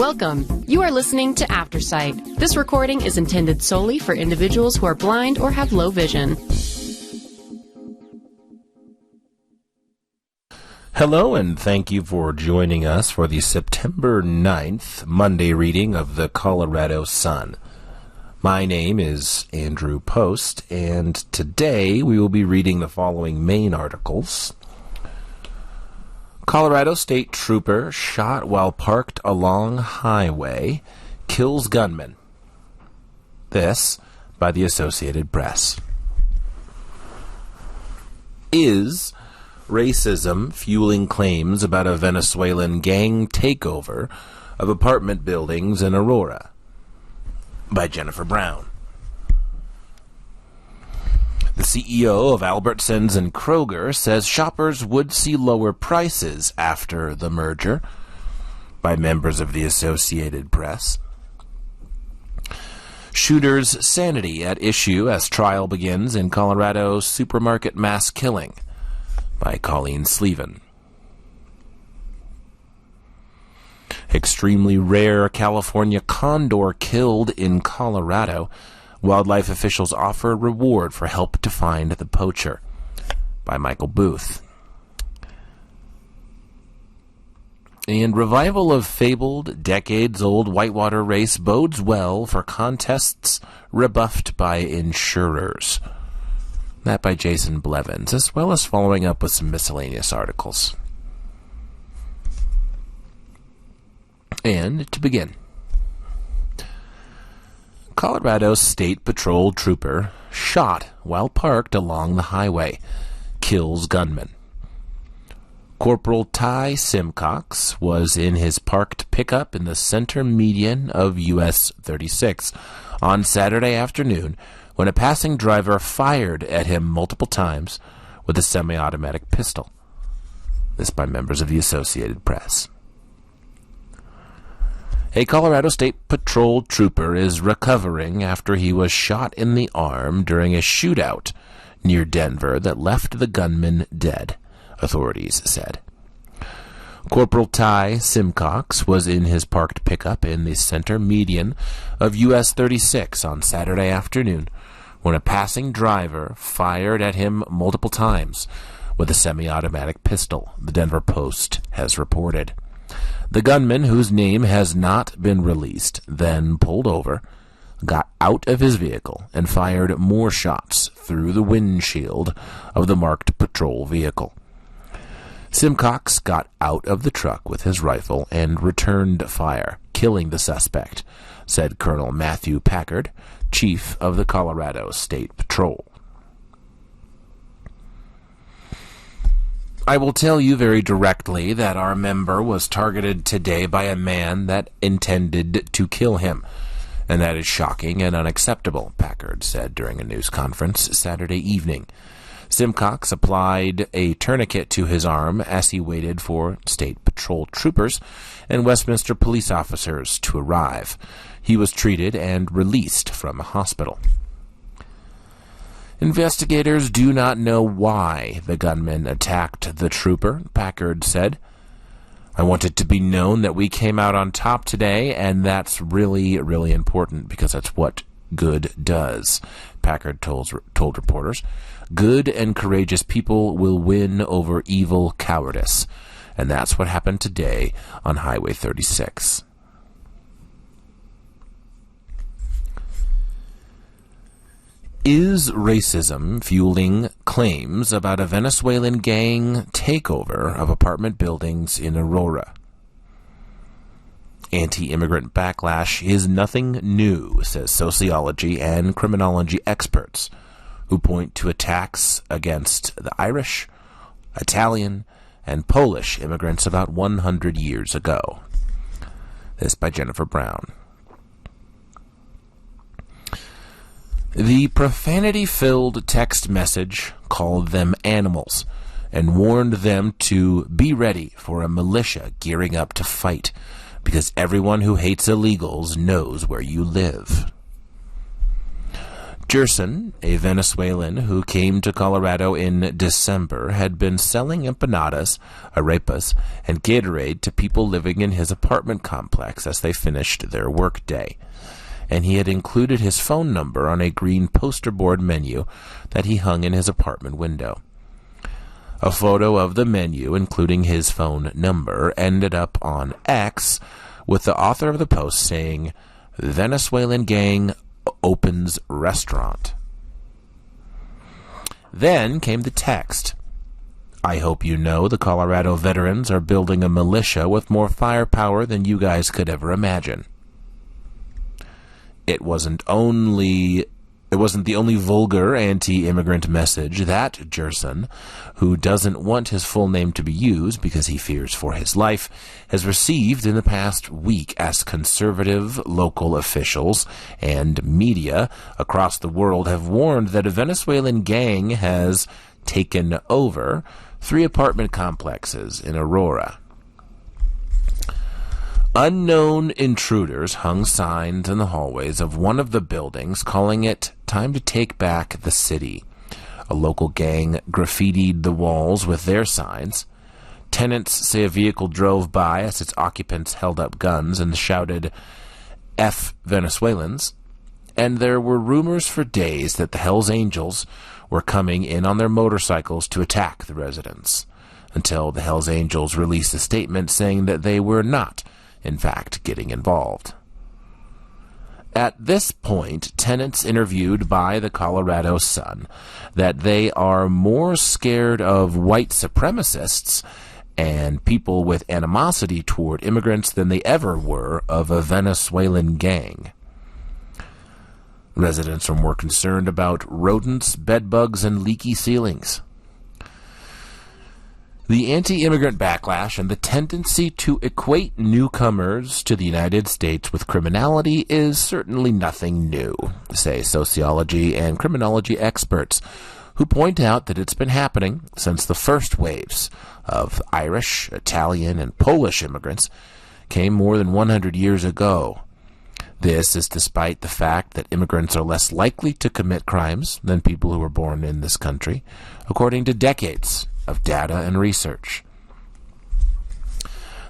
Welcome. You are listening to Aftersight. This recording is intended solely for individuals who are blind or have low vision. Hello, and thank you for joining us for the September 9th Monday reading of the Colorado Sun. My name is Andrew Post, and today we will be reading the following main articles. Colorado State Trooper shot while parked along highway, kills gunman. This by the Associated Press. Is racism fueling claims about a Venezuelan gang takeover of apartment buildings in Aurora? By Jennifer Brown. The CEO of Albertsons and Kroger says shoppers would see lower prices after the merger. By members of the Associated Press. Shooter's sanity at issue as trial begins in Colorado supermarket mass killing. By Colleen Sleven. Extremely rare California condor killed in Colorado. Wildlife officials offer reward for help to find the poacher. By Michael Booth. And revival of fabled, decades-old whitewater race bodes well for contests rebuffed by insurers. That by Jason Blevins, as well as following up with some miscellaneous articles. And to begin, Colorado State Patrol trooper shot while parked along the highway, kills gunman. Corporal Ty Simcox was in his parked pickup in the center median of US 36 on Saturday afternoon when a passing driver fired at him multiple times with a semi-automatic pistol. This by members of the Associated Press. A Colorado State Patrol trooper is recovering after he was shot in the arm during a shootout near Denver that left the gunman dead, authorities said. Corporal Ty Simcox was in his parked pickup in the center median of US 36 on Saturday afternoon when a passing driver fired at him multiple times with a semi-automatic pistol, the Denver Post has reported. The gunman, whose name has not been released, then pulled over, got out of his vehicle, and fired more shots through the windshield of the marked patrol vehicle. Simcox got out of the truck with his rifle and returned fire, killing the suspect, said Colonel Matthew Packard, chief of the Colorado State Patrol. I will tell you very directly that our member was targeted today by a man that intended to kill him, and that is shocking and unacceptable, Packard said during a news conference Saturday evening. Simcox applied a tourniquet to his arm as he waited for State Patrol troopers and Westminster police officers to arrive. He was treated and released from a hospital. Investigators do not know why the gunman attacked the trooper, Packard said. I want it to be known that we came out on top today, and that's really, really important because that's what good does, Packard told reporters. Good and courageous people will win over evil cowardice, and that's what happened today on Highway 36. Is racism fueling claims about a Venezuelan gang takeover of apartment buildings in Aurora? Anti-immigrant backlash is nothing new, says sociology and criminology experts, who point to attacks against the Irish, Italian, and Polish immigrants about 100 years ago. This by Jennifer Brown. The profanity-filled text message called them animals and warned them to be ready for a militia gearing up to fight, because everyone who hates illegals knows where you live. Gerson, a Venezuelan who came to Colorado in December, had been selling empanadas, arepas, and Gatorade to people living in his apartment complex as they finished their workday. And he had included his phone number on a green poster board menu that he hung in his apartment window. A photo of the menu, including his phone number, ended up on X, with the author of the post saying, "Venezuelan gang opens restaurant." Then came the text. "I hope you know the Colorado veterans are building a militia with more firepower than you guys could ever imagine." It wasn't the only vulgar anti-immigrant message that Gerson, who doesn't want his full name to be used because he fears for his life, has received in the past week as conservative local officials and media across the world have warned that a Venezuelan gang has taken over 3 apartment complexes in Aurora. Unknown intruders hung signs in the hallways of one of the buildings calling it time to take back the city. A local gang graffitied the walls with their signs. Tenants say a vehicle drove by as its occupants held up guns and shouted, "F Venezuelans," and there were rumors for days that the Hells Angels were coming in on their motorcycles to attack the residents, until the Hells Angels released a statement saying that they were not in fact getting involved. At this point, tenants interviewed by the Colorado Sun that they are more scared of white supremacists and people with animosity toward immigrants than they ever were of a Venezuelan gang. Residents are more concerned about rodents, bedbugs, and leaky ceilings. The anti-immigrant backlash and the tendency to equate newcomers to the United States with criminality is certainly nothing new, say sociology and criminology experts, who point out that it's been happening since the first waves of Irish, Italian, and Polish immigrants came more than 100 years ago. This is despite the fact that immigrants are less likely to commit crimes than people who were born in this country, according to decades of data and research.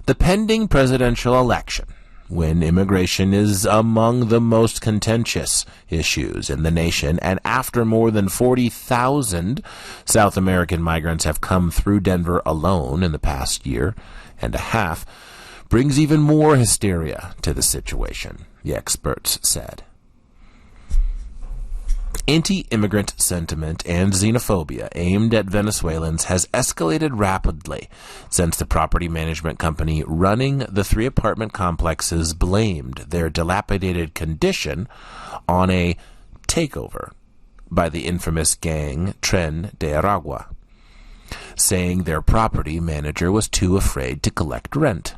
The pending presidential election, when immigration is among the most contentious issues in the nation, and after more than 40,000 South American migrants have come through Denver alone in the past year and a half, brings even more hysteria to the situation, the experts said. Anti-immigrant sentiment and xenophobia aimed at Venezuelans has escalated rapidly since the property management company running the 3 apartment complexes blamed their dilapidated condition on a takeover by the infamous gang Tren de Aragua, saying their property manager was too afraid to collect rent.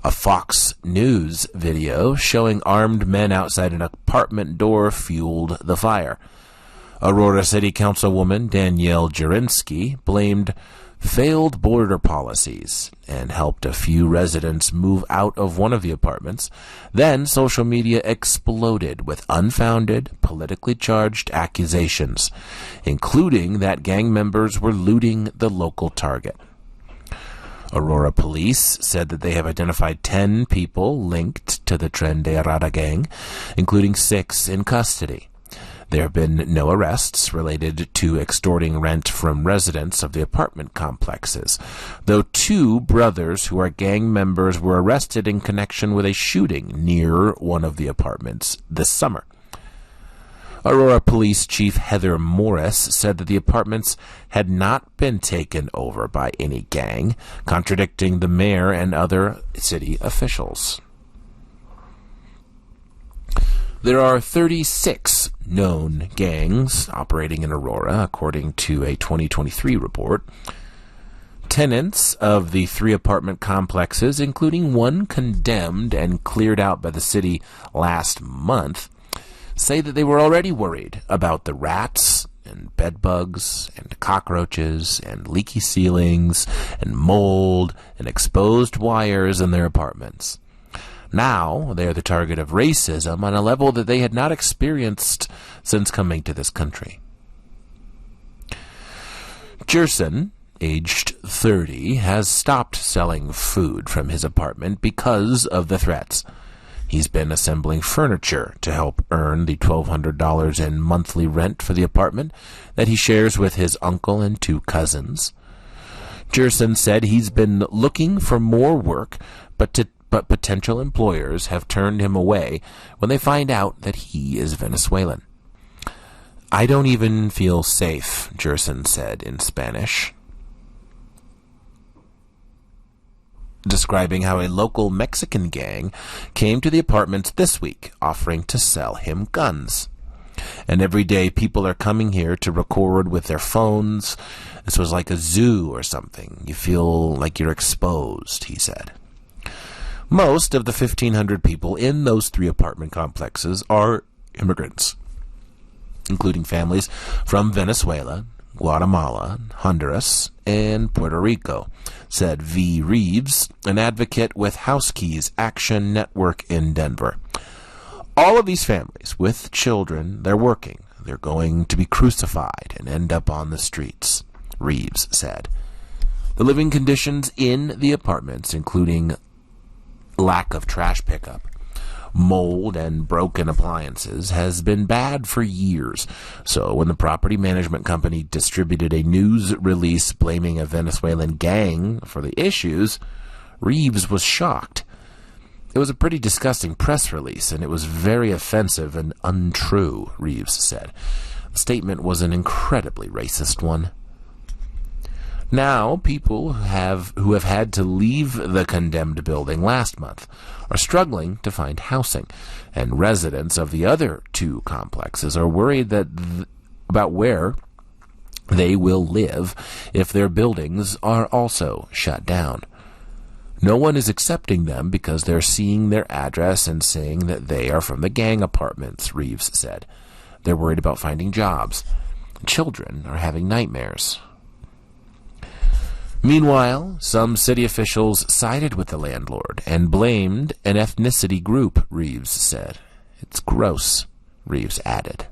A Fox News video showing armed men outside an apartment door fueled the fire. Aurora City Councilwoman Danielle Jurinsky blamed failed border policies and helped a few residents move out of one of the apartments. Then social media exploded with unfounded, politically charged accusations, including that gang members were looting the local Target. Aurora police said that they have identified 10 people linked to the Tren de Aragua gang, including 6 in custody. There have been no arrests related to extorting rent from residents of the apartment complexes, though 2 brothers who are gang members were arrested in connection with a shooting near one of the apartments this summer. Aurora Police Chief Heather Morris said that the apartments had not been taken over by any gang, contradicting the mayor and other city officials. There are 36 known gangs operating in Aurora, according to a 2023 report. Tenants of the 3 apartment complexes, including one condemned and cleared out by the city last month, say that they were already worried about the rats and bedbugs and cockroaches and leaky ceilings and mold and exposed wires in their apartments. Now they are the target of racism on a level that they had not experienced since coming to this country. Jerson, aged 30, has stopped selling food from his apartment because of the threats. He's been assembling furniture to help earn the $1,200 in monthly rent for the apartment that he shares with his uncle and 2 cousins. Jerson said he's been looking for more work, but potential employers have turned him away when they find out that he is Venezuelan. "I don't even feel safe," Jerson said in Spanish, describing how a local Mexican gang came to the apartments this week offering to sell him guns. "And every day people are coming here to record with their phones. This was like a zoo or something. You feel like you're exposed," he said. Most of the 1,500 people in those 3 apartment complexes are immigrants, including families from Venezuela, Guatemala, Honduras, and Puerto Rico, said V. Reeves, an advocate with HouseKeys Action Network in Denver. "All of these families with children, they're working. They're going to be crucified and end up on the streets," Reeves said. The living conditions in the apartments, including lack of trash pickup, mold, and broken appliances, has been bad for years. So when the property management company distributed a news release blaming a Venezuelan gang for the issues, Reeves was shocked. "It was a pretty disgusting press release, and it was very offensive and untrue," Reeves said. The statement was an incredibly racist one. Now, people who have had to leave the condemned building last month are struggling to find housing, and residents of the other 2 complexes are worried about where they will live if their buildings are also shut down. "No one is accepting them because they're seeing their address and saying that they are from the gang apartments," Reeves said. "They're worried about finding jobs. Children are having nightmares." Meanwhile, some city officials sided with the landlord and blamed an ethnicity group, Reeves said. "It's gross," Reeves added.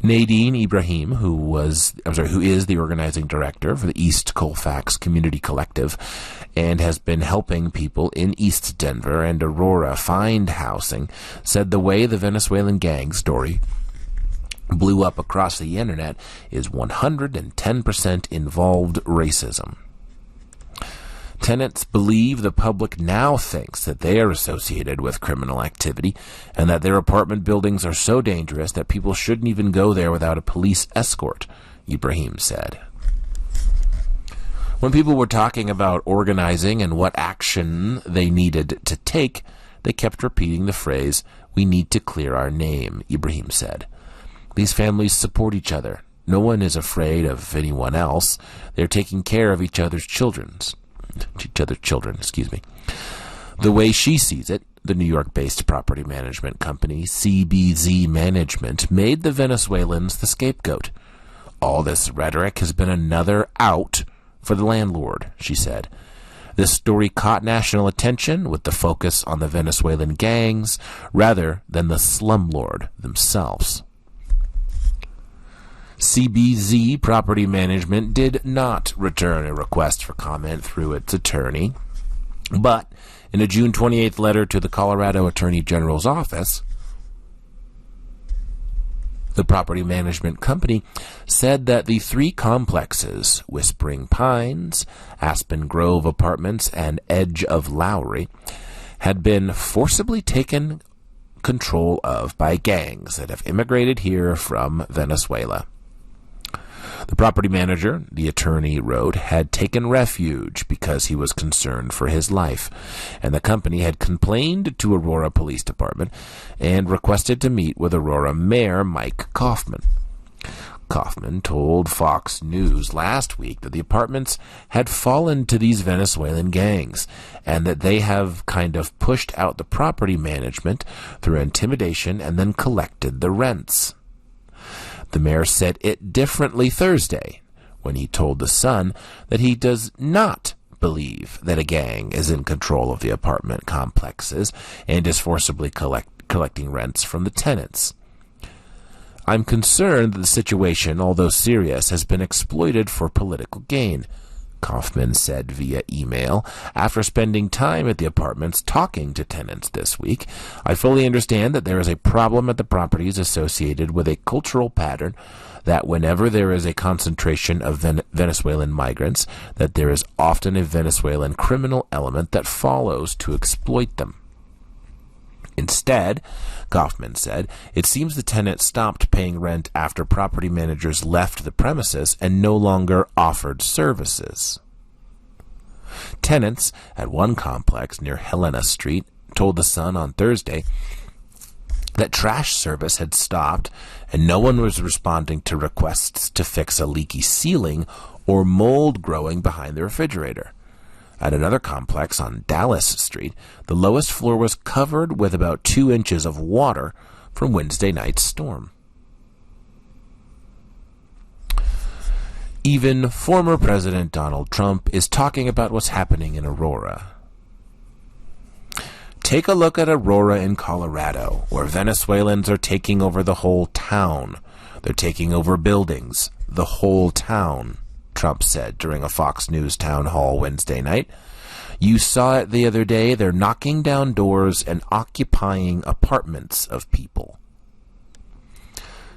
Nadine Ibrahim, who is the organizing director for the East Colfax Community Collective and has been helping people in East Denver and Aurora find housing, said the way the Venezuelan gang story blew up across the internet is 110% involved racism. Tenants believe the public now thinks that they are associated with criminal activity and that their apartment buildings are so dangerous that people shouldn't even go there without a police escort, Ibrahim said. When people were talking about organizing and what action they needed to take, they kept repeating the phrase, "We need to clear our name," Ibrahim said. "These families support each other. No one is afraid of anyone else. They're taking care of each other's children. The way she sees it, the New York-based property management company CBZ Management made the Venezuelans the scapegoat. All this rhetoric has been another out for the landlord," she said. This story caught national attention with the focus on the Venezuelan gangs rather than the slumlord themselves. CBZ Property Management did not return a request for comment through its attorney, but in a June 28th letter to the Colorado Attorney General's office, the property management company said that the 3 complexes, Whispering Pines, Aspen Grove Apartments, and Edge of Lowry, had been forcibly taken control of by gangs that have immigrated here from Venezuela. The property manager, the attorney wrote, had taken refuge because he was concerned for his life, and the company had complained to Aurora Police Department and requested to meet with Aurora Mayor Mike Kaufman. Kaufman told Fox News last week that the apartments had fallen to these Venezuelan gangs and that they have kind of pushed out the property management through intimidation and then collected the rents. The mayor said it differently Thursday when he told The Sun that he does not believe that a gang is in control of the apartment complexes and is forcibly collecting rents from the tenants. I'm concerned that the situation, although serious, has been exploited for political gain, Kaufman said via email after spending time at the apartments talking to tenants this week. I fully understand that there is a problem at the properties associated with a cultural pattern that whenever there is a concentration of Venezuelan migrants, that there is often a Venezuelan criminal element that follows to exploit them. Instead, Kaufman said, it seems the tenant stopped paying rent after property managers left the premises and no longer offered services. Tenants at one complex near Helena Street told The Sun on Thursday that trash service had stopped and no one was responding to requests to fix a leaky ceiling or mold growing behind the refrigerator. At another complex on Dallas Street, the lowest floor was covered with about 2 inches of water from Wednesday night's storm. Even former President Donald Trump is talking about what's happening in Aurora. Take a look at Aurora in Colorado, where Venezuelans are taking over the whole town. They're taking over buildings, the whole town, Trump said during a Fox News town hall Wednesday night. You saw it the other day. They're knocking down doors and occupying apartments of people.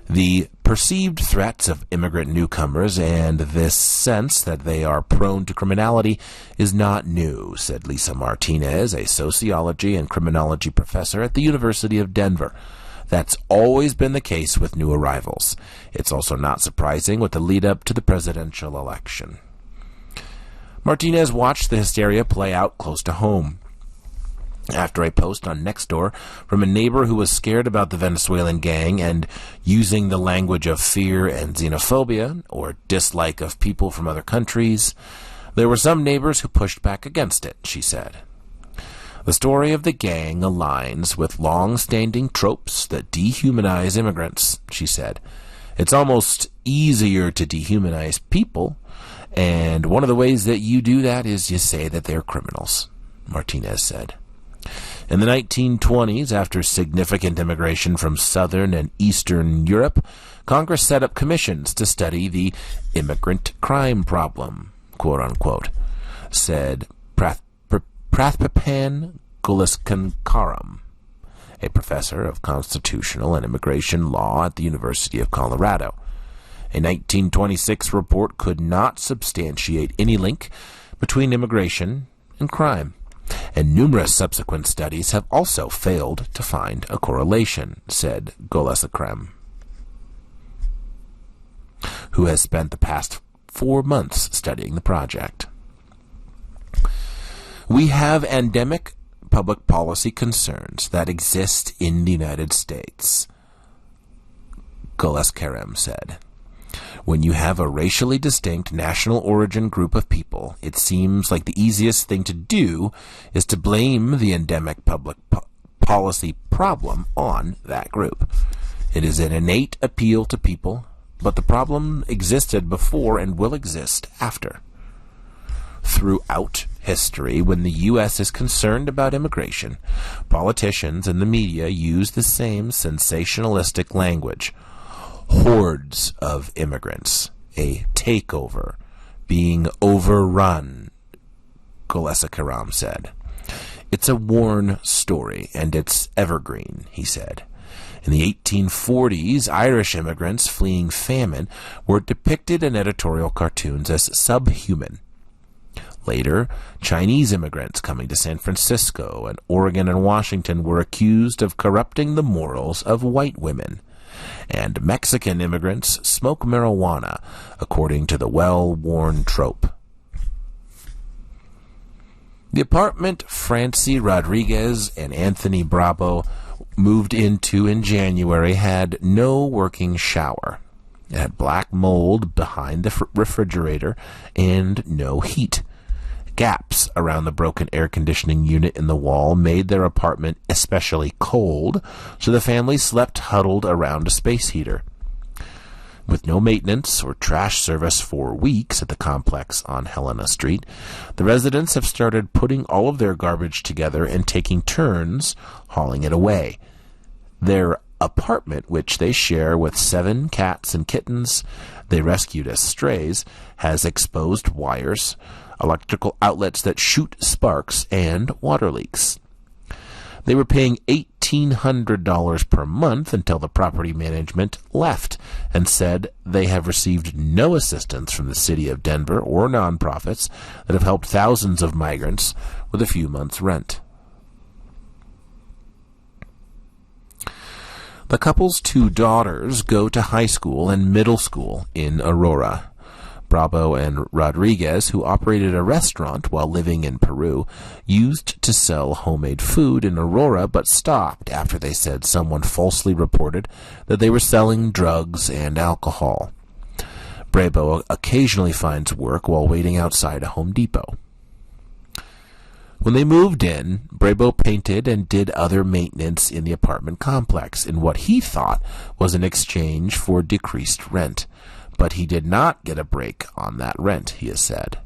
The perceived threats of immigrant newcomers and this sense that they are prone to criminality is not new, said Lisa Martinez, a sociology and criminology professor at the University of Denver. That's always been the case with new arrivals. It's also not surprising with the lead-up to the presidential election. Martinez watched the hysteria play out close to home. After a post on Nextdoor from a neighbor who was scared about the Venezuelan gang and using the language of fear and xenophobia, or dislike of people from other countries, there were some neighbors who pushed back against it, she said. The story of the gang aligns with long-standing tropes that dehumanize immigrants, she said. It's almost easier to dehumanize people, and one of the ways that you do that is you say that they're criminals, Martinez said. In the 1920s, after significant immigration from southern and eastern Europe, Congress set up commissions to study the immigrant crime problem, quote-unquote, said Prathpapan Gulaskankaram, a professor of constitutional and immigration law at the University of Colorado. A 1926 report could not substantiate any link between immigration and crime, and numerous subsequent studies have also failed to find a correlation, said Gulaskankaram, who has spent the past 4 months studying the project. We have endemic public policy concerns that exist in the United States, Gulaskankaram said. When you have a racially distinct national origin group of people, it seems like the easiest thing to do is to blame the endemic public policy problem on that group. It is an innate appeal to people, but the problem existed before and will exist after. Throughout history, when the U.S. is concerned about immigration, politicians and the media use the same sensationalistic language. Hordes of immigrants, a takeover, being overrun, Gulaskankaram said. It's a worn story, and it's evergreen, he said. In the 1840s, Irish immigrants fleeing famine were depicted in editorial cartoons as subhuman. Later, Chinese immigrants coming to San Francisco and Oregon and Washington were accused of corrupting the morals of white women. And Mexican immigrants smoke marijuana, according to the well-worn trope. The apartment Francie Rodriguez and Anthony Bravo moved into in January had no working shower. It had black mold behind the refrigerator and no heat. Gaps around the broken air conditioning unit in the wall made their apartment especially cold, so the family slept huddled around a space heater. With no maintenance or trash service for weeks at the complex on Helena Street, the residents have started putting all of their garbage together and taking turns hauling it away. Their apartment, which they share with 7 cats and kittens they rescued as strays, has exposed wires, electrical outlets that shoot sparks, and water leaks. They were paying $1,800 per month until the property management left and said they have received no assistance from the city of Denver or nonprofits that have helped thousands of migrants with a few months' rent. The couple's 2 daughters go to high school and middle school in Aurora. Bravo and Rodriguez, who operated a restaurant while living in Peru, used to sell homemade food in Aurora but stopped after they said someone falsely reported that they were selling drugs and alcohol. Bravo occasionally finds work while waiting outside a Home Depot. When they moved in, Brabo painted and did other maintenance in the apartment complex in what he thought was an exchange for decreased rent. But he did not get a break on that rent, he has said.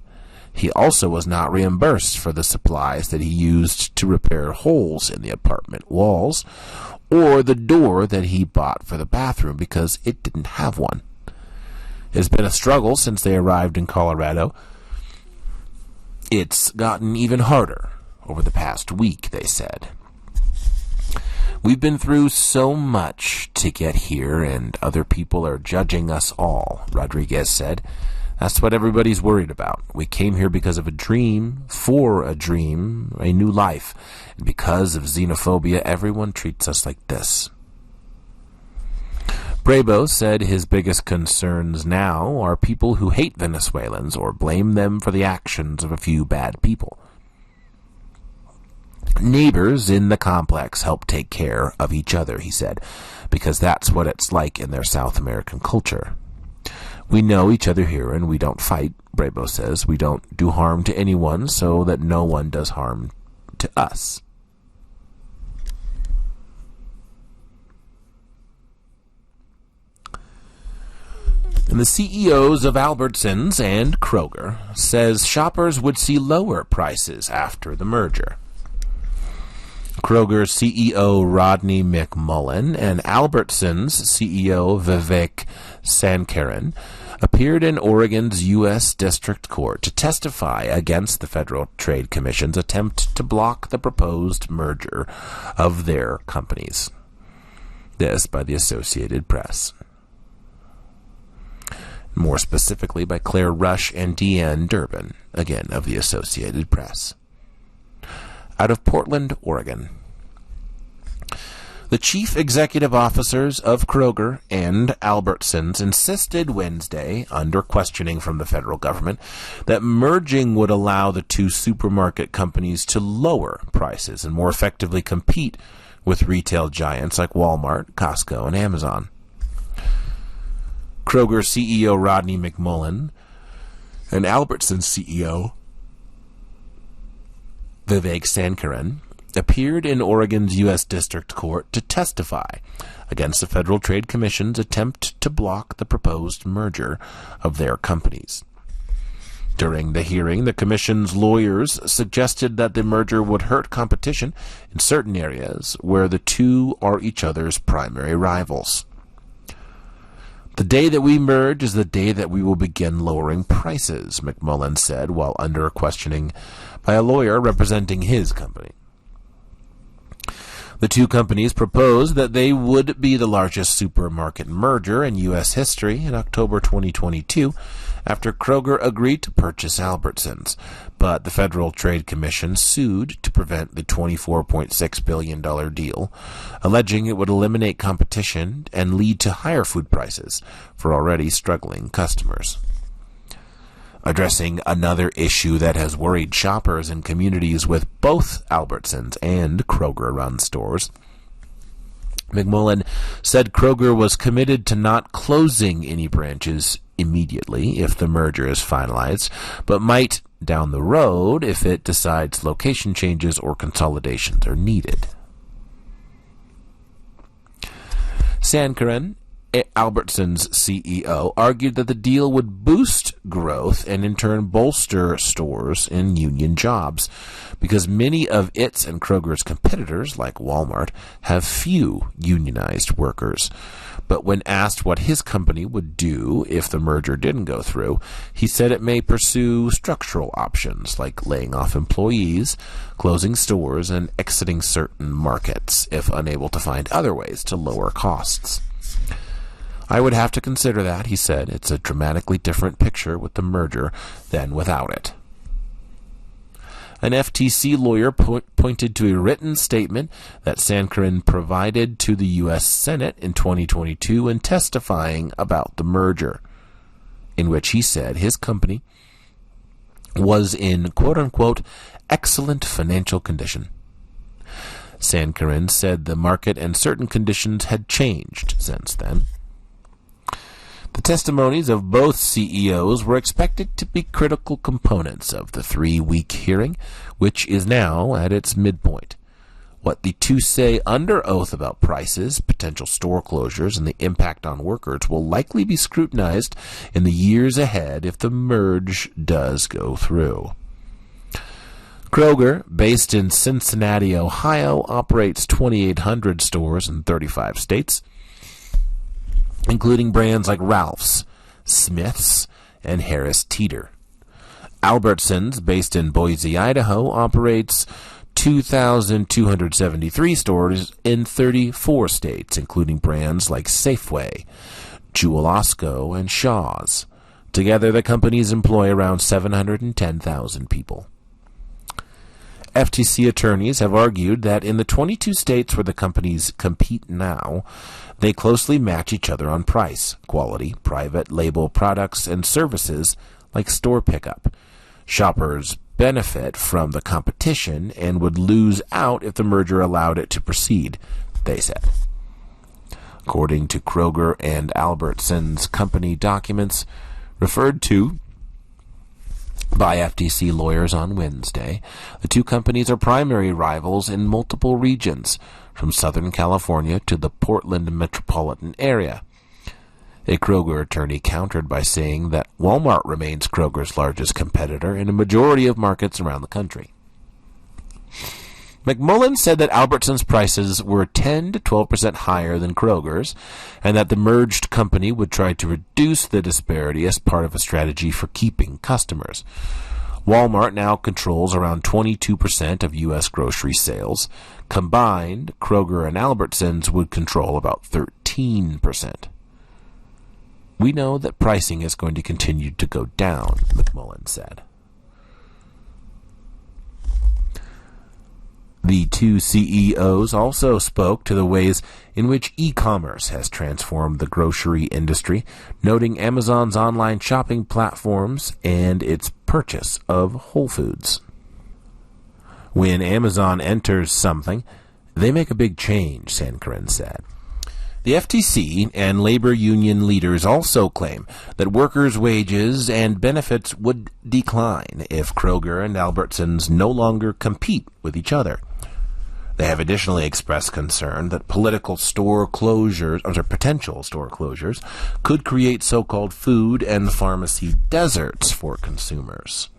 He also was not reimbursed for the supplies that he used to repair holes in the apartment walls or the door that he bought for the bathroom because it didn't have one. It has been a struggle since they arrived in Colorado. It's gotten even harder over the past week, they said. We've been through so much to get here, and other people are judging us all, Rodriguez said. That's what everybody's worried about. We came here because of a dream, for a dream, a new life. And because of xenophobia, everyone treats us like this. Brabo said his biggest concerns now are people who hate Venezuelans or blame them for the actions of a few bad people. Neighbors in the complex help take care of each other, he said, because that's what it's like in their South American culture. We know each other here and we don't fight, Brabo says. We don't do harm to anyone so that no one does harm to us. And the CEOs of Albertsons and Kroger says shoppers would see lower prices after the merger. Kroger's CEO Rodney McMullen and Albertsons CEO Vivek Sankaran appeared in Oregon's U.S. District Court to testify against the Federal Trade Commission's attempt to block the proposed merger of their companies. This by the Associated Press. More specifically by Claire Rush and Deanne Durbin, again of the Associated Press. Out of Portland, Oregon. The chief executive officers of Kroger and Albertsons insisted Wednesday, under questioning from the federal government, that merging would allow the 2 supermarket companies to lower prices and more effectively compete with retail giants like Walmart, Costco, and Amazon. Kroger CEO Rodney McMullen and Albertsons CEO Vivek Sankaran appeared in Oregon's U.S. District Court to testify against the Federal Trade Commission's attempt to block the proposed merger of their companies. During the hearing, the Commission's lawyers suggested that the merger would hurt competition in certain areas where the 2 are each other's primary rivals. The day that we merge is the day that we will begin lowering prices, McMullen said while under questioning by a lawyer representing his company. The 2 companies proposed that they would be the largest supermarket merger in U.S. history in October 2022 after Kroger agreed to purchase Albertsons, but the Federal Trade Commission sued to prevent the $24.6 billion deal, alleging it would eliminate competition and lead to higher food prices for already struggling customers. Addressing another issue that has worried shoppers in communities with both Albertsons and Kroger-run stores, McMullen said Kroger was committed to not closing any branches immediately if the merger is finalized, but might down the road if it decides location changes or consolidations are needed. Sankaran Albertsons CEO argued that the deal would boost growth and in turn bolster stores and union jobs because many of its and Kroger's competitors, like Walmart, have few unionized workers. But when asked what his company would do if the merger didn't go through, he said it may pursue structural options like laying off employees, closing stores, and exiting certain markets if unable to find other ways to lower costs. I would have to consider that, he said. It's a dramatically different picture with the merger than without it. An FTC lawyer pointed to a written statement that Sankarin provided to the U.S. Senate in 2022 in testifying about the merger, in which he said his company was in quote-unquote excellent financial condition. Sankarin said the market and certain conditions had changed since then. The testimonies of both CEOs were expected to be critical components of the 3-week hearing, which is now at its midpoint. What the two say under oath about prices, potential store closures, and the impact on workers will likely be scrutinized in the years ahead if the merge does go through. Kroger, based in Cincinnati, Ohio, operates 2,800 stores in 35 states, including brands like Ralph's, Smith's, and Harris Teeter. Albertsons, based in Boise, Idaho, operates 2,273 stores in 34 states, including brands like Safeway, Jewel-Osco, and Shaw's. Together, the companies employ around 710,000 people. FTC attorneys have argued that in the 22 states where the companies compete now, they closely match each other on price, quality, private label products, and services like store pickup. Shoppers benefit from the competition and would lose out if the merger allowed it to proceed, they said. According to Kroger and Albertsons company documents referred to by FTC lawyers on Wednesday, the two companies are primary rivals in multiple regions, from Southern California to the Portland metropolitan area. A Kroger attorney countered by saying that Walmart remains Kroger's largest competitor in a majority of markets around the country. McMullen said that Albertsons prices were 10 to 12% higher than Kroger's, and that the merged company would try to reduce the disparity as part of a strategy for keeping customers. Walmart now controls around 22% of U.S. grocery sales. Combined, Kroger and Albertsons would control about 13%. We know that pricing is going to continue to go down, McMullen said. The two CEOs also spoke to the ways in which e-commerce has transformed the grocery industry, noting Amazon's online shopping platforms and its purchase of Whole Foods. When Amazon enters something, they make a big change, Sankarin said. The FTC and labor union leaders also claim that workers' wages and benefits would decline if Kroger and Albertsons no longer compete with each other. They have additionally expressed concern that potential store closures could create so-called food and pharmacy deserts for consumers.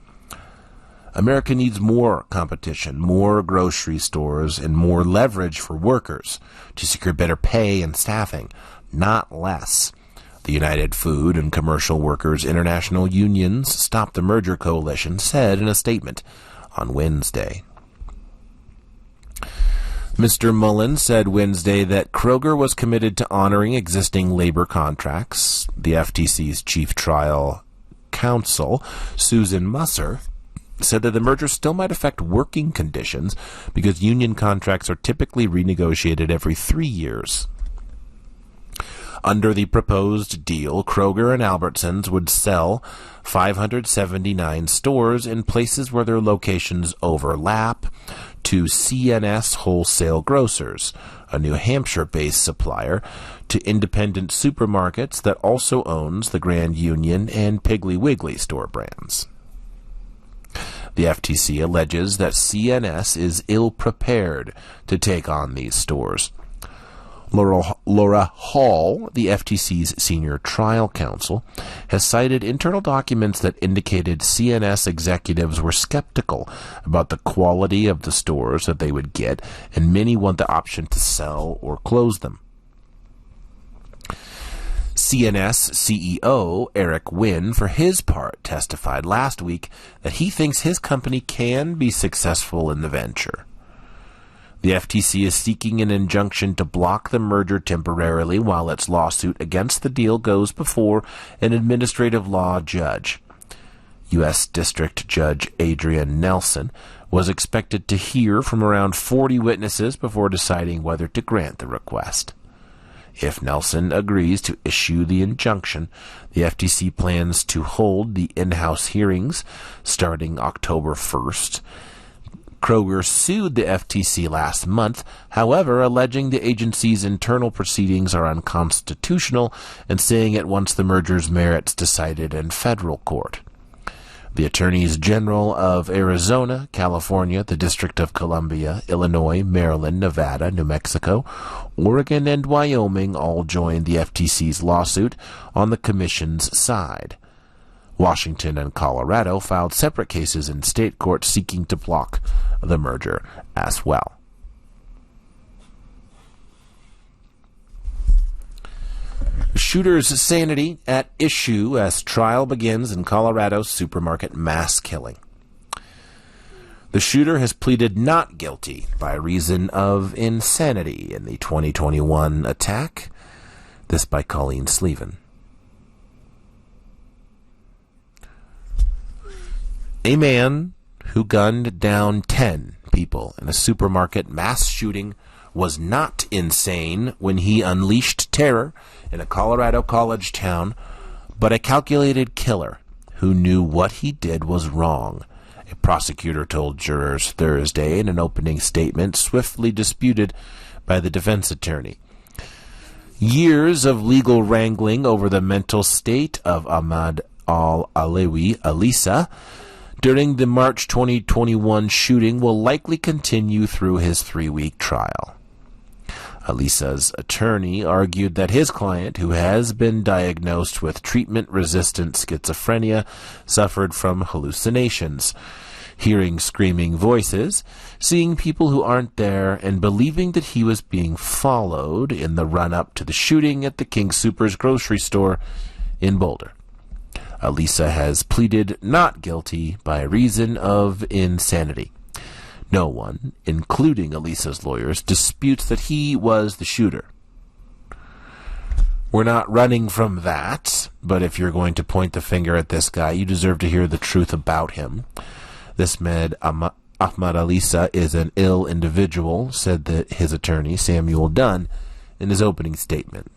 America needs more competition, more grocery stores, and more leverage for workers to secure better pay and staffing, not less. The United Food and Commercial Workers International Unions Stop the Merger Coalition said in a statement on Wednesday. Mr. Mullen said Wednesday that Kroger was committed to honoring existing labor contracts. The FTC's chief trial counsel, Susan Musser, said that the merger still might affect working conditions because union contracts are typically renegotiated every 3 years. Under the proposed deal, Kroger and Albertsons would sell 579 stores in places where their locations overlap to CNS Wholesale Grocers, a New Hampshire-based supplier to independent supermarkets that also owns the Grand Union and Piggly Wiggly store brands. The FTC alleges that CNS is ill-prepared to take on these stores. Laura Hall, the FTC's senior trial counsel, has cited internal documents that indicated CNS executives were skeptical about the quality of the stores that they would get, and many want the option to sell or close them. CNS CEO Eric Wynn, for his part, testified last week that he thinks his company can be successful in the venture. The FTC is seeking an injunction to block the merger temporarily while its lawsuit against the deal goes before an administrative law judge. U.S. District Judge Adrian Nelson was expected to hear from around 40 witnesses before deciding whether to grant the request. If Nelson agrees to issue the injunction, the FTC plans to hold the in-house hearings starting October 1st. Kroger sued the FTC last month, however, alleging the agency's internal proceedings are unconstitutional and saying it wants the merger's merits decided in federal court. The Attorneys General of Arizona, California, the District of Columbia, Illinois, Maryland, Nevada, New Mexico, Oregon, and Wyoming all joined the FTC's lawsuit on the Commission's side. Washington and Colorado filed separate cases in state courts seeking to block the merger as well. Shooter's sanity at issue as trial begins in Colorado's supermarket mass killing. The shooter has pleaded not guilty by reason of insanity in the 2021 attack. This by Colleen Sleven. A man who gunned down 10 people in a supermarket mass shooting was not insane when he unleashed terror in a Colorado college town, but a calculated killer who knew what he did was wrong, a prosecutor told jurors Thursday in an opening statement swiftly disputed by the defense attorney. Years of legal wrangling over the mental state of Ahmad al-Alawi Alissa during the March 2021 shooting will likely continue through his 3-week trial. Alissa's attorney argued that his client, who has been diagnosed with treatment-resistant schizophrenia, suffered from hallucinations, hearing screaming voices, seeing people who aren't there, and believing that he was being followed in the run-up to the shooting at the King Soopers grocery store in Boulder. Alissa has pleaded not guilty by reason of insanity. No one, including Alissa's lawyers, disputes that he was the shooter. We're not running from that, but if you're going to point the finger at this guy, you deserve to hear the truth about him. This man, Ahmad Alissa, is an ill individual, said his attorney, Samuel Dunn, in his opening statement.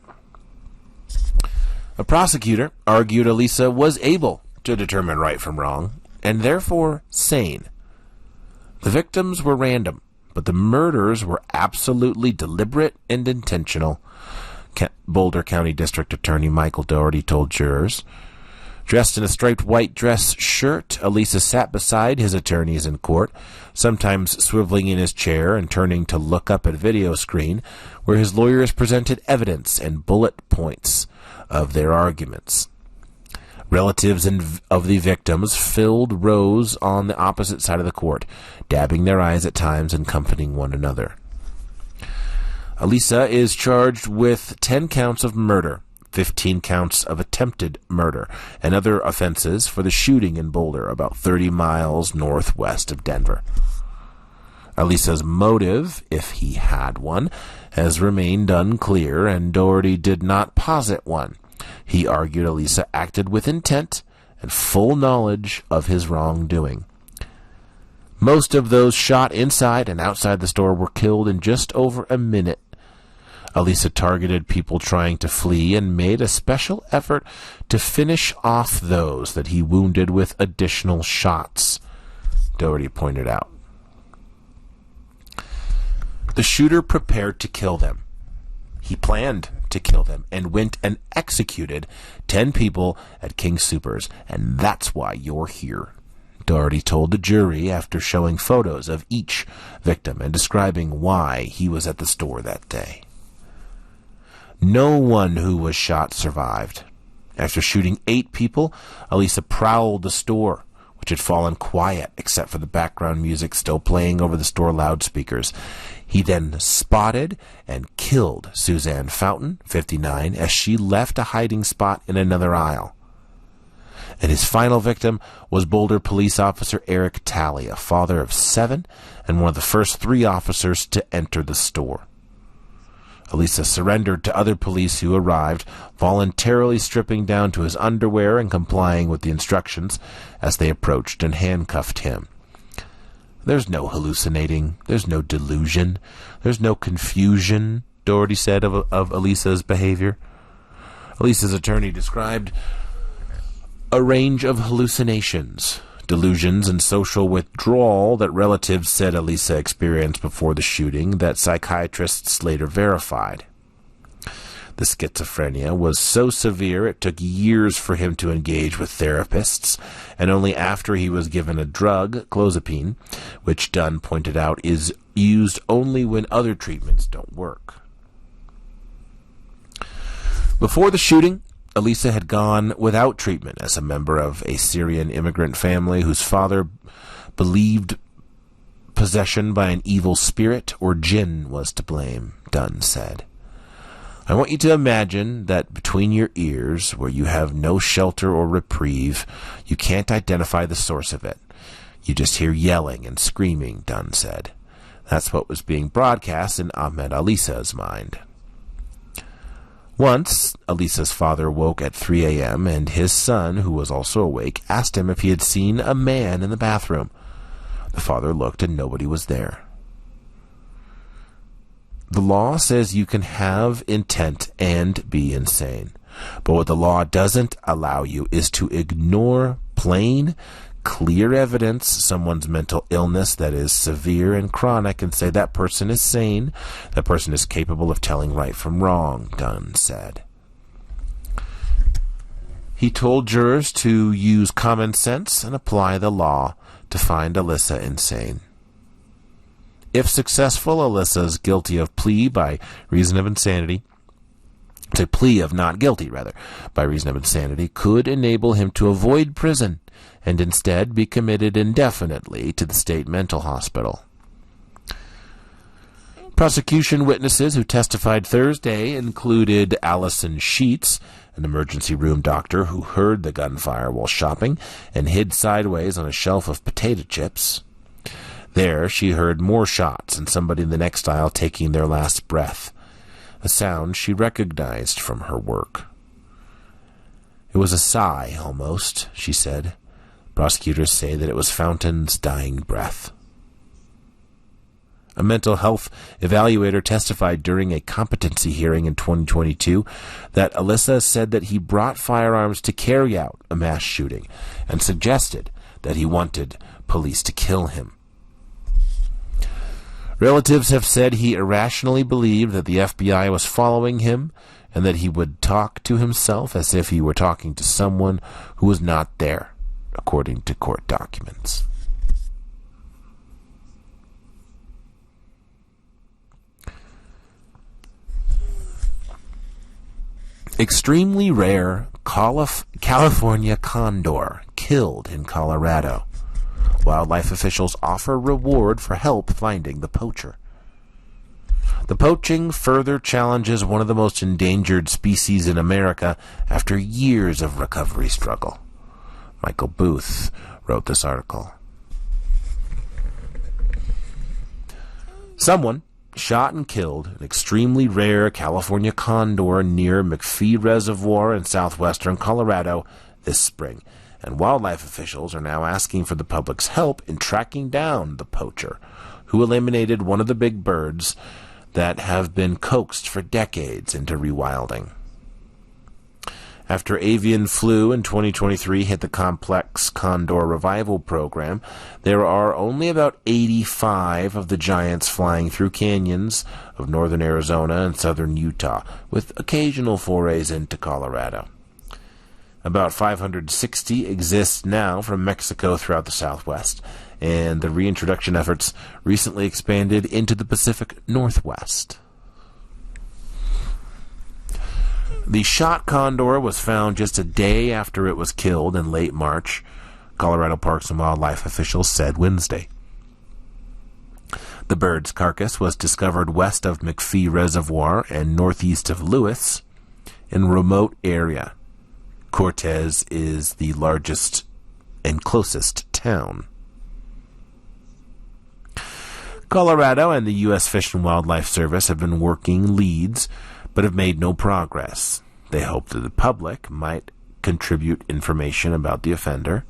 A prosecutor argued Alissa was able to determine right from wrong, and therefore sane. The victims were random, but the murders were absolutely deliberate and intentional, Boulder County District Attorney Michael Doherty told jurors. Dressed in a striped white dress shirt, Alissa sat beside his attorneys in court, sometimes swiveling in his chair and turning to look up at a video screen, where his lawyers presented evidence and bullet points of their arguments. Relatives of the victims filled rows on the opposite side of the court, dabbing their eyes at times and comforting one another. Alissa is charged with 10 counts of murder, 15 counts of attempted murder, and other offenses for the shooting in Boulder, about 30 miles northwest of Denver. Alissa's motive, if he had one, has remained unclear, and Doherty did not posit one. He argued Alissa acted with intent and full knowledge of his wrongdoing. Most of those shot inside and outside the store were killed in just over a minute. Alissa targeted people trying to flee and made a special effort to finish off those that he wounded with additional shots, Doherty pointed out. The shooter prepared to kill them. He planned to kill them and went and executed 10 people at King Soopers, and that's why you're here, Doherty told the jury after showing photos of each victim and describing why he was at the store that day. No one who was shot survived. After shooting 8 people, Elisa prowled the store, which had fallen quiet except for the background music still playing over the store loudspeakers. He then spotted and killed Suzanne Fountain, 59, as she left a hiding spot in another aisle. And his final victim was Boulder police officer Eric Talley, a father of 7 and one of the first 3 officers to enter the store. Elisa surrendered to other police who arrived, voluntarily stripping down to his underwear and complying with the instructions as they approached and handcuffed him. There's no hallucinating. There's no delusion. There's no confusion, Doherty said of Elisa's behavior. Elisa's attorney described a range of hallucinations, delusions, and social withdrawal that relatives said Elisa experienced before the shooting that psychiatrists later verified. The schizophrenia was so severe it took years for him to engage with therapists, and only after he was given a drug, clozapine, which Dunn pointed out is used only when other treatments don't work. Before the shooting, Elisa had gone without treatment as a member of a Syrian immigrant family whose father believed possession by an evil spirit or jinn was to blame, Dunn said. I want you to imagine that between your ears, where you have no shelter or reprieve, you can't identify the source of it. You just hear yelling and screaming, Dunn said. That's what was being broadcast in Ahmed Elisa's mind. Once, Elisa's father woke at 3 a.m., and his son, who was also awake, asked him if he had seen a man in the bathroom. The father looked, and nobody was there. The law says you can have intent and be insane. But what the law doesn't allow you is to ignore plain, clear evidence, someone's mental illness that is severe and chronic, and say that person is sane, that person is capable of telling right from wrong, Dunn said. He told jurors to use common sense and apply the law to find Elisa insane. If successful, Elisa is guilty of plea by reason of insanity. A plea of not guilty, rather, by reason of insanity, could enable him to avoid prison and instead be committed indefinitely to the state mental hospital. Prosecution witnesses who testified Thursday included Allison Sheets, an emergency room doctor who heard the gunfire while shopping and hid sideways on a shelf of potato chips. There, she heard more shots and somebody in the next aisle taking their last breath, a sound she recognized from her work. It was a sigh, almost, she said. Prosecutors say that it was Fountain's dying breath. A mental health evaluator testified during a competency hearing in 2022 that Elisa said that he brought firearms to carry out a mass shooting and suggested that he wanted police to kill him. Relatives have said he irrationally believed that the FBI was following him and that he would talk to himself as if he were talking to someone who was not there, according to court documents. Extremely rare California condor killed in Colorado. Wildlife officials offer reward for help finding the poacher. The poaching further challenges one of the most endangered species in America after years of recovery struggle. Michael Booth wrote this article. Someone shot and killed an extremely rare California condor near McPhee Reservoir in southwestern Colorado this spring, and wildlife officials are now asking for the public's help in tracking down the poacher, who eliminated one of the big birds that have been coaxed for decades into rewilding. After avian flu in 2023 hit the complex condor revival program, there are only about 85 of the giants flying through canyons of northern Arizona and southern Utah, with occasional forays into Colorado. About 560 exist now from Mexico throughout the Southwest, and the reintroduction efforts recently expanded into the Pacific Northwest. The shot condor was found just a day after it was killed in late March, Colorado Parks and Wildlife officials said Wednesday. The bird's carcass was discovered west of McPhee Reservoir and northeast of Lewis in a remote area. Cortez is the largest and closest town. Colorado and the U.S. Fish and Wildlife Service have been working leads, but have made no progress. They hope that the public might contribute information about the offender,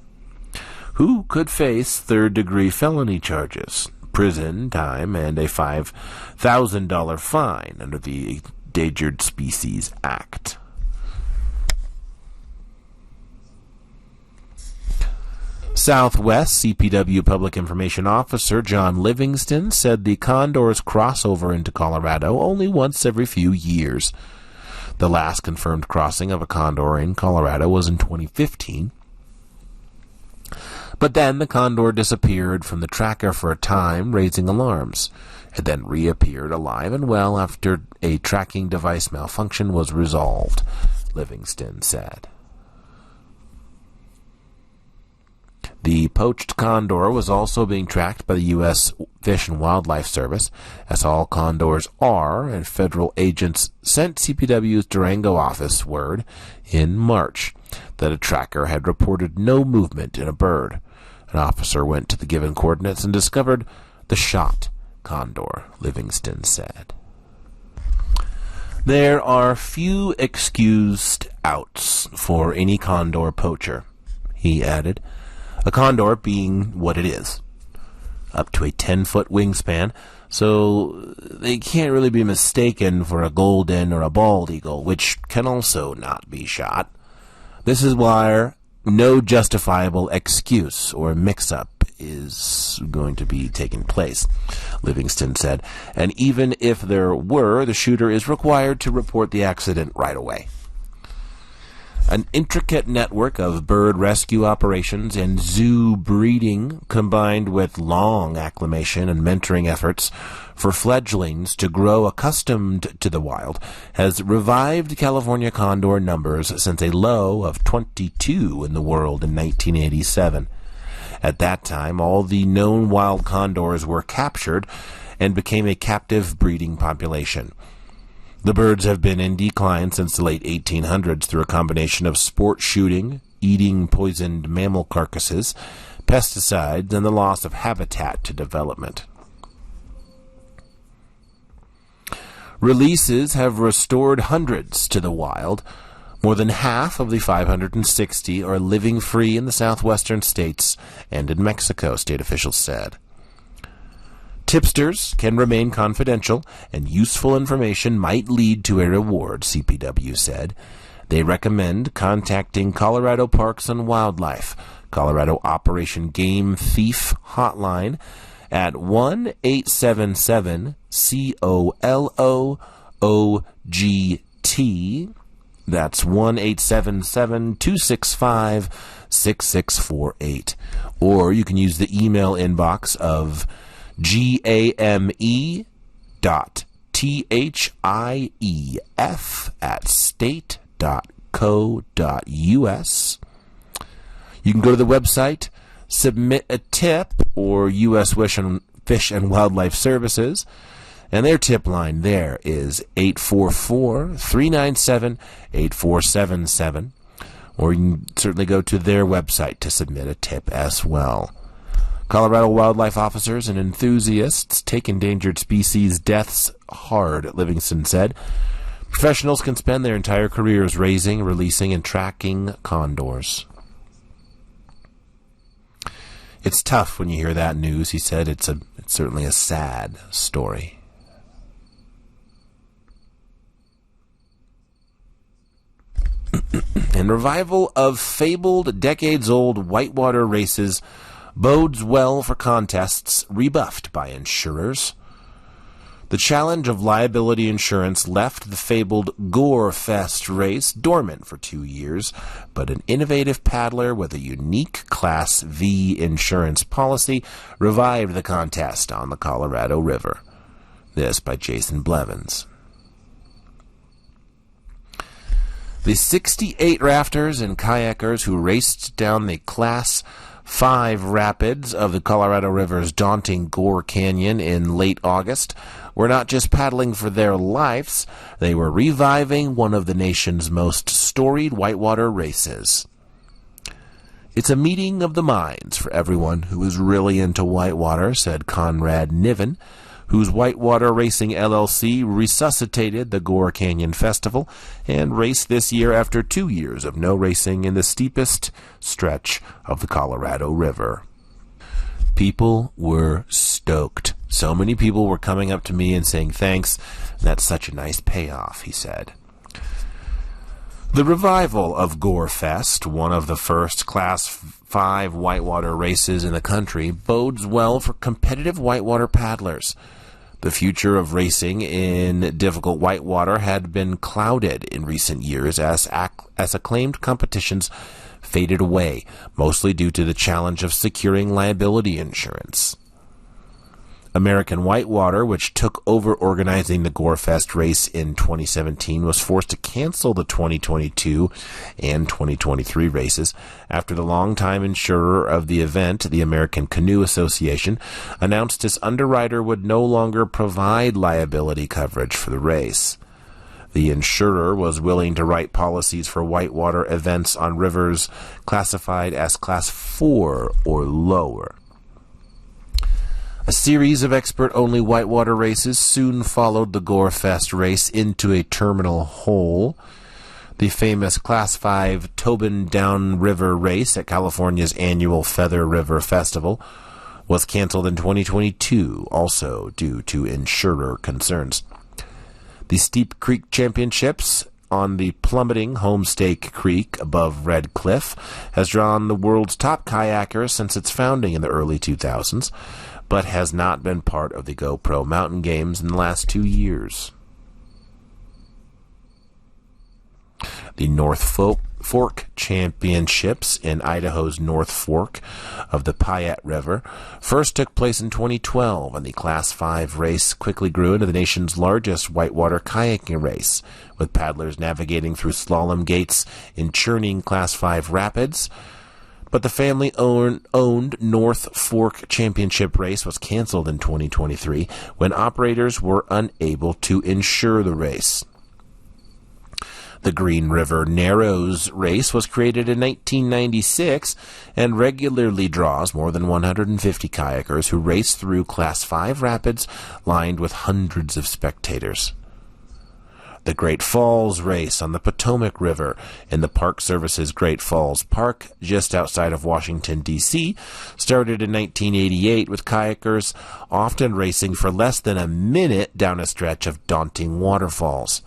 who could face third-degree felony charges, prison time, and a $5,000 fine under the Endangered Species Act. Southwest CPW Public Information Officer John Livingston said the condors cross over into Colorado only once every few years. The last confirmed crossing of a condor in Colorado was in 2015. But then the condor disappeared from the tracker for a time, raising alarms. It then reappeared alive and well after a tracking device malfunction was resolved, Livingston said. The poached condor was also being tracked by the U.S. Fish and Wildlife Service, as all condors are, and federal agents sent CPW's Durango office word in March that a tracker had reported no movement in a bird. An officer went to the given coordinates and discovered the shot condor, Livingston said. There are few excused outs for any condor poacher, he added. A condor being what it is, up to a 10-foot wingspan, so they can't really be mistaken for a golden or a bald eagle, which can also not be shot. This is why no justifiable excuse or mix-up is going to be taking place, Livingston said. And even if there were, the shooter is required to report the accident right away. An intricate network of bird rescue operations and zoo breeding, combined with long acclimation and mentoring efforts for fledglings to grow accustomed to the wild, has revived California condor numbers since a low of 22 in the world in 1987. At that time, all the known wild condors were captured and became a captive breeding population. The birds have been in decline since the late 1800s through a combination of sport shooting, eating poisoned mammal carcasses, pesticides, and the loss of habitat to development. Releases have restored hundreds to the wild. More than half of the 560 are living free in the southwestern states and in Mexico, state officials said. Tipsters can remain confidential, and useful information might lead to a reward, CPW said. They recommend contacting Colorado Parks and Wildlife, Colorado Operation Game Thief Hotline at 1-877-COLOOGT. That's 1-877-265-6648. Or you can use the email inbox of GAME.THIEF@state.co.us. You can go to the website, submit a tip, or U.S. Fish and Wildlife Services, and their tip line there is 844-397-8477, or you can certainly go to their website to submit a tip as well. Colorado wildlife officers and enthusiasts take endangered species deaths hard, Livingston said. Professionals can spend their entire careers raising, releasing, and tracking condors. It's tough when you hear that news, he said. It's certainly a sad story. And revival of fabled, decades-old whitewater races bodes well for contests rebuffed by insurers. The challenge of liability insurance left the fabled Gore Fest race dormant for 2 years, but an innovative paddler with a unique Class V insurance policy revived the contest on the Colorado River. This by Jason Blevins. The 68 rafters and kayakers who raced down the Class 5 rapids of the Colorado River's daunting Gore Canyon in late August were not just paddling for their lives, they were reviving one of the nation's most storied whitewater races. It's a meeting of the minds for everyone who is really into whitewater, said Conrad Niven, whose Whitewater Racing LLC resuscitated the Gore Canyon Festival and raced this year after 2 years of no racing in the steepest stretch of the Colorado River. People were stoked. So many people were coming up to me and saying thanks. That's such a nice payoff, he said. The revival of Gore Fest, one of the first Class 5 whitewater races in the country, bodes well for competitive whitewater paddlers. The future of racing in difficult whitewater had been clouded in recent years as acclaimed competitions faded away, mostly due to the challenge of securing liability insurance. American Whitewater, which took over organizing the Gore Fest race in 2017, was forced to cancel the 2022 and 2023 races after the longtime insurer of the event, the American Canoe Association, announced its underwriter would no longer provide liability coverage for the race. The insurer was willing to write policies for whitewater events on rivers classified as Class 4 or lower. A series of expert-only whitewater races soon followed the Gore Fest race into a terminal hole. The famous Class 5 Tobin Downriver race at California's annual Feather River Festival was canceled in 2022, also due to insurer concerns. The Steep Creek Championships on the plummeting Homestake Creek above Red Cliff has drawn the world's top kayakers since its founding in the early 2000s, but has not been part of the GoPro Mountain Games in the last 2 years. The North Fork Championships in Idaho's North Fork of the Piat River first took place in 2012, and the Class 5 race quickly grew into the nation's largest whitewater kayaking race, with paddlers navigating through slalom gates in churning Class 5 rapids. But the family-owned North Fork Championship race was canceled in 2023 when operators were unable to insure the race. The Green River Narrows race was created in 1996 and regularly draws more than 150 kayakers who race through Class 5 rapids lined with hundreds of spectators. The Great Falls race on the Potomac River in the Park Service's Great Falls Park, just outside of Washington, D.C., started in 1988 with kayakers often racing for less than a minute down a stretch of daunting waterfalls.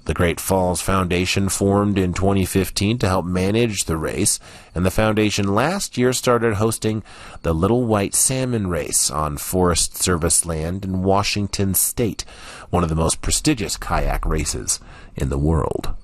The Great Falls Foundation formed in 2015 to help manage the race, and the foundation last year started hosting the Little White Salmon Race on Forest Service land in Washington State, one of the most prestigious kayak races in the world.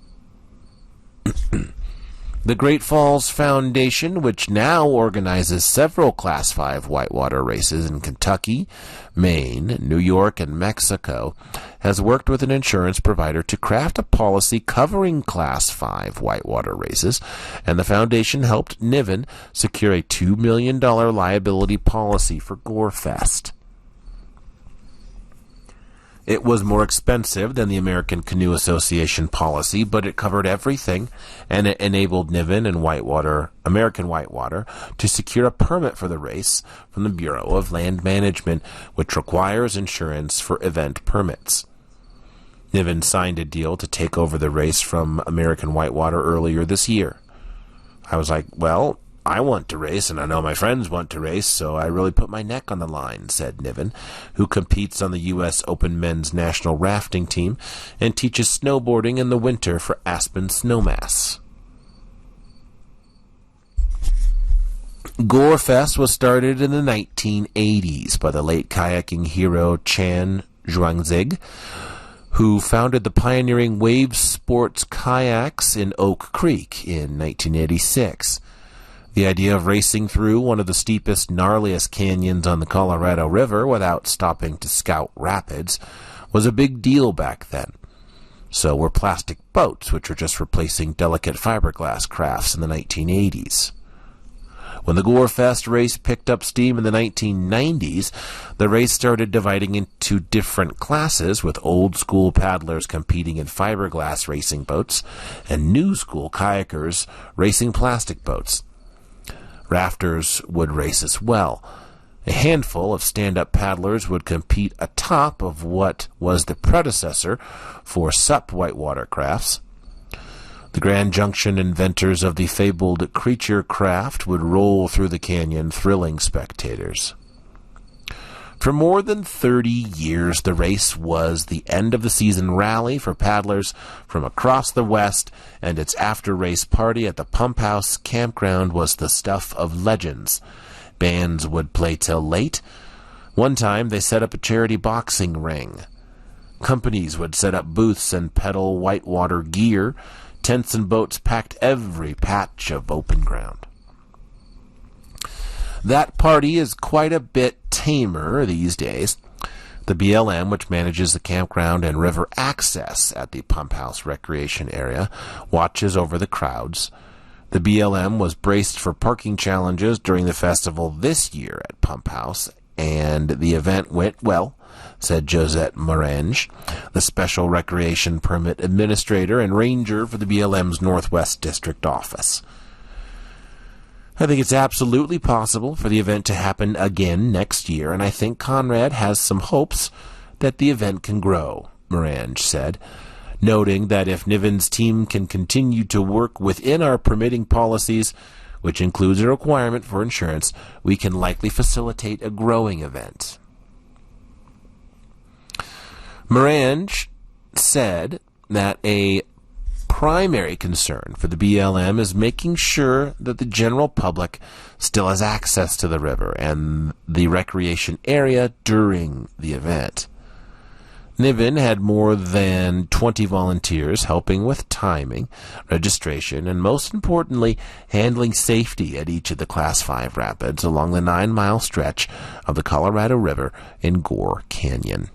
The Great Falls Foundation, which now organizes several Class 5 whitewater races in Kentucky, Maine, New York, and Mexico, has worked with an insurance provider to craft a policy covering Class 5 whitewater races, and the foundation helped Niven secure a $2 million liability policy for Gore Fest. It was more expensive than the American Canoe Association policy, but it covered everything, and it enabled Niven and American Whitewater to secure a permit for the race from the Bureau of Land Management, which requires insurance for event permits. Niven signed a deal to take over the race from American Whitewater earlier this year. I was like, well, I want to race, and I know my friends want to race, so I really put my neck on the line, said Niven, who competes on the U.S. Open Men's National Rafting Team and teaches snowboarding in the winter for Aspen Snowmass. Gore Fest was started in the 1980s by the late kayaking hero Chan Zhuangzig, who founded the pioneering Wave Sports Kayaks in Oak Creek in 1986. The idea of racing through one of the steepest, gnarliest canyons on the Colorado River without stopping to scout rapids was a big deal back then. So were plastic boats, which were just replacing delicate fiberglass crafts in the 1980s. When the Gorefest race picked up steam in the 1990s, the race started dividing into different classes, with old-school paddlers competing in fiberglass racing boats and new-school kayakers racing plastic boats. Rafters would race as well. A handful of stand-up paddlers would compete atop of what was the predecessor for SUP whitewater crafts. The Grand Junction inventors of the fabled creature craft would roll through the canyon, thrilling spectators. For more than 30 years, the race was the end-of-the-season rally for paddlers from across the West, and its after-race party at the Pump House campground was the stuff of legends. Bands would play till late. One time, they set up a charity boxing ring. Companies would set up booths and peddle whitewater gear. Tents and boats packed every patch of open ground. That party is quite a bit tamer these days. The BLM, which manages the campground and river access at the Pump House recreation area, watches over the crowds. The BLM was braced for parking challenges during the festival this year at Pump House, and the event went well, said Josette Morange, the Special Recreation Permit Administrator and Ranger for the BLM's Northwest District Office. I think it's absolutely possible for the event to happen again next year, and I think Conrad has some hopes that the event can grow, Morange said, noting that if Niven's team can continue to work within our permitting policies, which includes a requirement for insurance, we can likely facilitate a growing event. Morange said that a primary concern for the BLM is making sure that the general public still has access to the river and the recreation area during the event. Niven had more than 20 volunteers helping with timing, registration, and most importantly, handling safety at each of the Class 5 rapids along the 9-mile stretch of the Colorado River in Gore Canyon.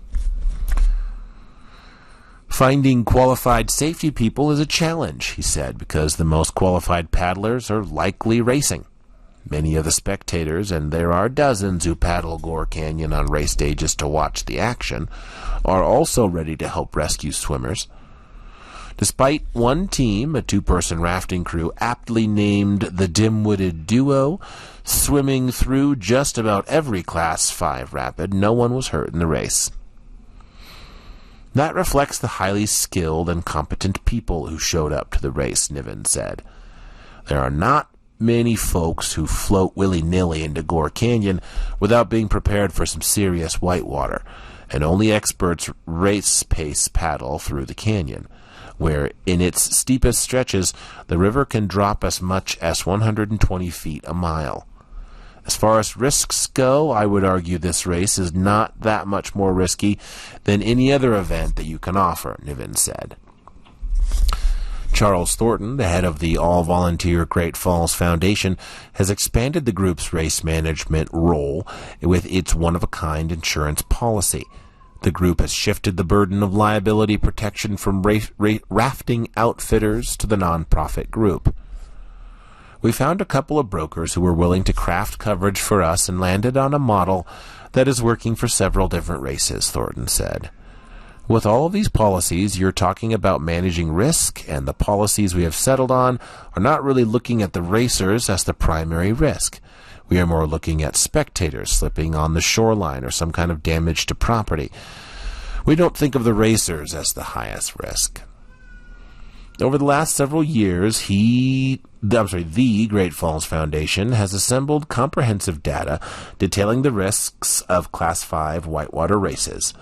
Finding qualified safety people is a challenge, he said, because the most qualified paddlers are likely racing. Many of the spectators, and there are dozens who paddle Gore Canyon on race day just to watch the action, are also ready to help rescue swimmers. Despite one team, a 2-person rafting crew aptly named the Dim-Witted Duo, swimming through just about every Class 5 rapid, no one was hurt in the race. That reflects the highly skilled and competent people who showed up to the race, Niven said. There are not many folks who float willy-nilly into Gore Canyon without being prepared for some serious whitewater, and only experts race pace paddle through the canyon, where in its steepest stretches the river can drop as much as 120 feet a mile. As far as risks go, I would argue this race is not that much more risky than any other event that you can offer, Niven said. Charles Thornton, the head of the all-volunteer Great Falls Foundation, has expanded the group's race management role with its one-of-a-kind insurance policy. The group has shifted the burden of liability protection from rafting outfitters to the nonprofit group. We found a couple of brokers who were willing to craft coverage for us and landed on a model that is working for several different races, Thornton said. With all of these policies, you're talking about managing risk, and the policies we have settled on are not really looking at the racers as the primary risk. We are more looking at spectators slipping on the shoreline or some kind of damage to property. We don't think of the racers as the highest risk. Over the last several years, the Great Falls Foundation has assembled comprehensive data detailing the risks of Class 5 whitewater races.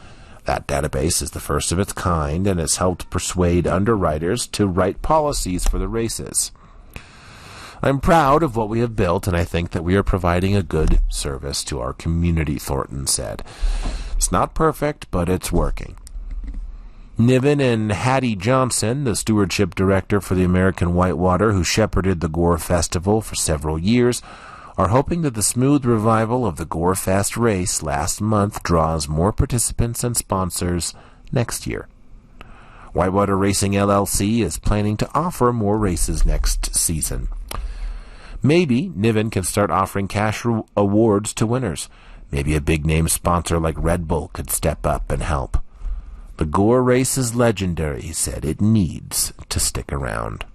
That database is the first of its kind and has helped persuade underwriters to write policies for the races. I'm proud of what we have built, and I think that we are providing a good service to our community, Thornton said. It's not perfect, but it's working. Niven and Hattie Johnson, the stewardship director for the American Whitewater, who shepherded the Gore Festival for several years, are hoping that the smooth revival of the Gore Fest race last month draws more participants and sponsors next year. Whitewater Racing LLC is planning to offer more races next season. Maybe Niven can start offering cash awards to winners. Maybe a big-name sponsor like Red Bull could step up and help. The Gore race is legendary, he said. It needs to stick around.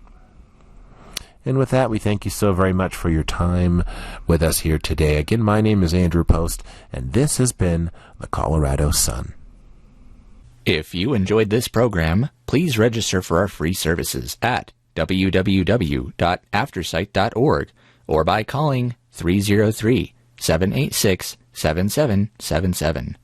And with that, we thank you so very much for your time with us here today. Again, my name is Andrew Post, and this has been the Colorado Sun. If you enjoyed this program, please register for our free services at www.aftersight.org or by calling 303-786-7777.